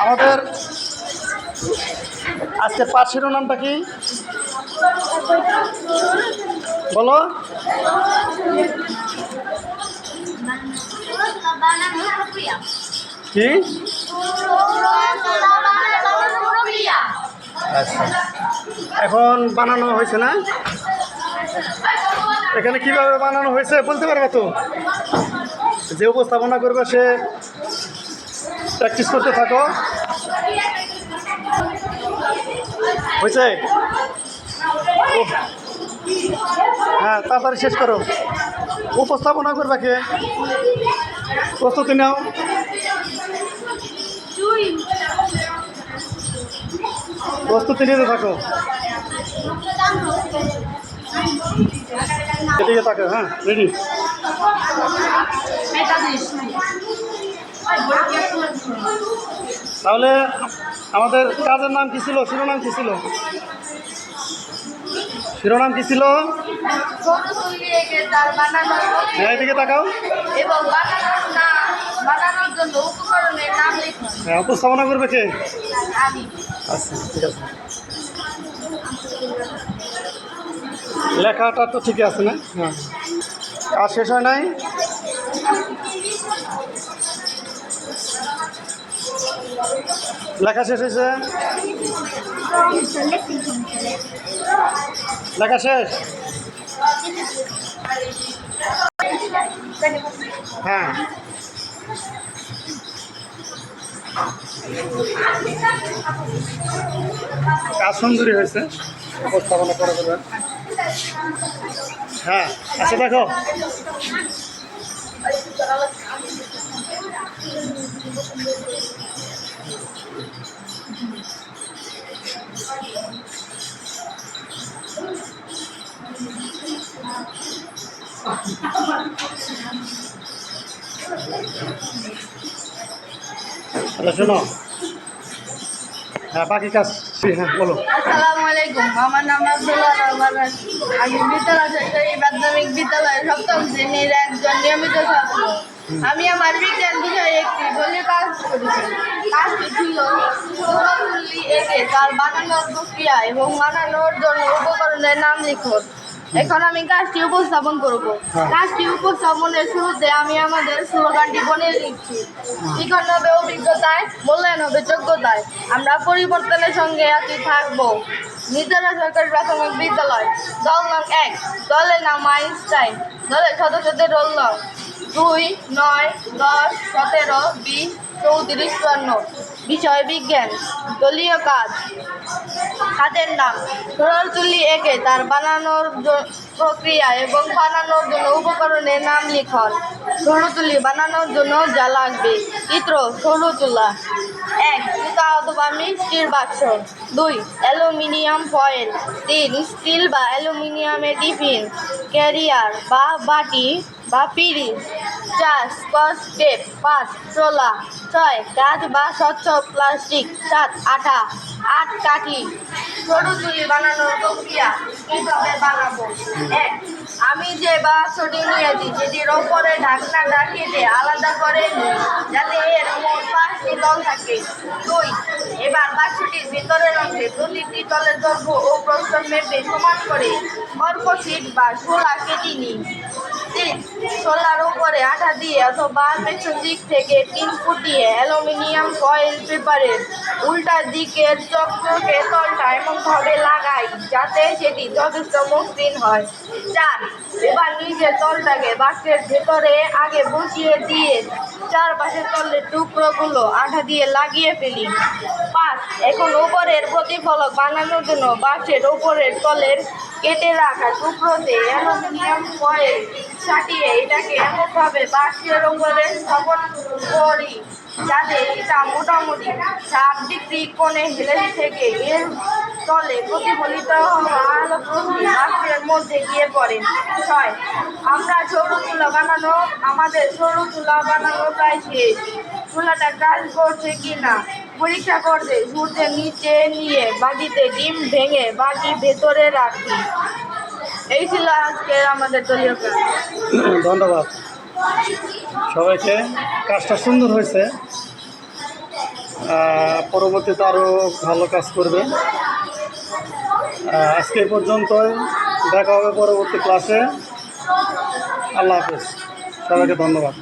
আমাদের আজকের পাঠ শিরোনামটা কি বলো? কি? আচ্ছা, এখন বানানো হয়েছে না? এখানে কিভাবে বানানো হয়েছে বলতে পারবে তো? যে উপস্থাপনা করবে সে প্র্যাকটিস করতে থাকো। হয়েছে? হ্যাঁ, তাড়াতাড়ি শেষ করো। উপস্থাপনা করবে কে? প্রস্তুতি নাও। প্রস্তুতি নিতে থাকো। এদিকে থাকো। হ্যাঁ, রেডি। তাহলে আমাদের কাজের নাম কি ছিল? শিরোনাম কি ছিল? শিরোনাম কি ছিল? হ্যাঁ, এদিকে তাকাও। হ্যাঁ, উপস্থাপনা করবে কে? আচ্ছা, ঠিক আছে। লেখাটা তো ঠিকই আছে না? হ্যাঁ, কাজ শেষ হয় নাই? লেখা শেষ হয়েছে? লেখা শেষ? হ্যাঁ, কাজ সুন্দরী হয়েছে। উপস্থাপনা করে দেবেন। হ্যাঁ, আচ্ছা, দেখো। আচ্ছা, শোনো। হ্যাঁ, বাকি কাজ। হ্যাঁ, বলো। আসসালামু আলাইকুম, আমার নাম আব্দুল্লাহ রহমান। আমি বিদ্যালয় সরকারি প্রাথমিক বিদ্যালয়ের সপ্তম শ্রেণীর একজন নিয়মিত ছাত্র। আমি আমার বিজ্ঞান বিষয়ে একটি বইয়ের কাজ করেছি। কাজটি ছিল তুলি এঁকে তার বানানোর প্রক্রিয়া এবং বানানোর জন্য উপকরণের নাম লিখুন। এখন আমি কাজটি উপস্থাপন করব। কাজটি উপস্থাপনের শুরুতে আমি আমাদের স্লোগানটি বলে লিখছি। শিখন হবে অভিজ্ঞতায়, মূল্যায়ন হবে যোগ্যতায়। আমরা পরিবর্তনের সঙ্গে আছি থাকবো। বিদ্যালয় সরকারি প্রাথমিক বিদ্যালয়। দল নং 1, দলের নাম আইনস্টাইন। দলের সদস্যদের রোল নং 2, 9, 10, 17, 20, 34, 54। বিষয় বিজ্ঞান। দলীয় কাজ। কাজের নাম তুলি এঁকে তার বানানোর প্রক্রিয়া এবং বানানোর জন্য উপকরণের নাম লিখন। তুলি বানানোর জন্য যা লাগবে। চিত্র তুলা। 1, জুতা অথবা মিষ্টির বাক্স। 2, অ্যালুমিনিয়াম ফয়েল। 3, স্টিল বা অ্যালুমিনিয়ামের টিফিন ক্যারিয়ার বা বাটি বা পিরিচ। 4, স্কচ টেপ। 5, চোলা। 6, কাঁচ বা স্বচ্ছ প্লাস্টিক। 7, আঠা। 8, কাঠি। তুলি বানানোর প্রক্রিয়া কীভাবে বানাবো? 1, আমি যে বাক্সটি নিয়েছি সেটির ওপরে ঢাকনাটা কেটে আলাদা করে নিই যাতে এর মোট 5টি তল থাকে। 2, এবার বাক্সটির ভিতরের অংশে প্রতিটি তলের দৈর্ঘ্য ও প্রস্থ মেপে সমান করে কর্কশিট বা শোলা কেটে নিই। 3, শোলার উপরে আঠা দিয়ে অথবা পেছন দিক থেকে পিন ফুটিয়ে অ্যালুমিনিয়াম ফয়েল পেপারের উল্টা দিকের চকচকে তলটা এমনভাবে লাগাই যাতে সেটি যথেষ্ট মসৃণ হয়। 4, এবার নিজের তলটাকে বাক্সের ভেতরে আগে বসিয়ে দিয়ে চারপাশের তলের টুকরোগুলো আঠা দিয়ে লাগিয়ে ফেলি। 5, এখন উপরের প্রতিফলক বানানোর জন্য বাক্সের উপরের তলের কেটে রাখা টুকরোতে অ্যালুমিনিয়াম ফয়েল ছাটিয়ে এটাকে এমনভাবে বাক্সের উপরে স্থাপন করি যাতে এটা মোটামুটি 60 ডিগ্রি কোণে হেলে থেকে এর তলে প্রতিফলিত হওয়া আলোকরশ্মি বাক্সের মধ্যে গিয়ে পড়ে। 6, আমাদের তুলা বানানো প্রায় শেষ। তুলাটা কাজ করছে কিনা পরীক্ষা করতে সূর্যের নিচে নিয়ে বাটিতে ডিম ভেঙে বাটি ভেতরে রাখি। এই ছিল আজকের আমাদের দলীয় কাজ। ধন্যবাদ। সবাইকে। কাজটা সুন্দর হয়েছে, পরবর্তীতে আরও ভালো কাজ করবে। আজকে এই পর্যন্তই, দেখা হবে পরবর্তী ক্লাসে। আল্লাহ হাফেজ, সবাইকে ধন্যবাদ।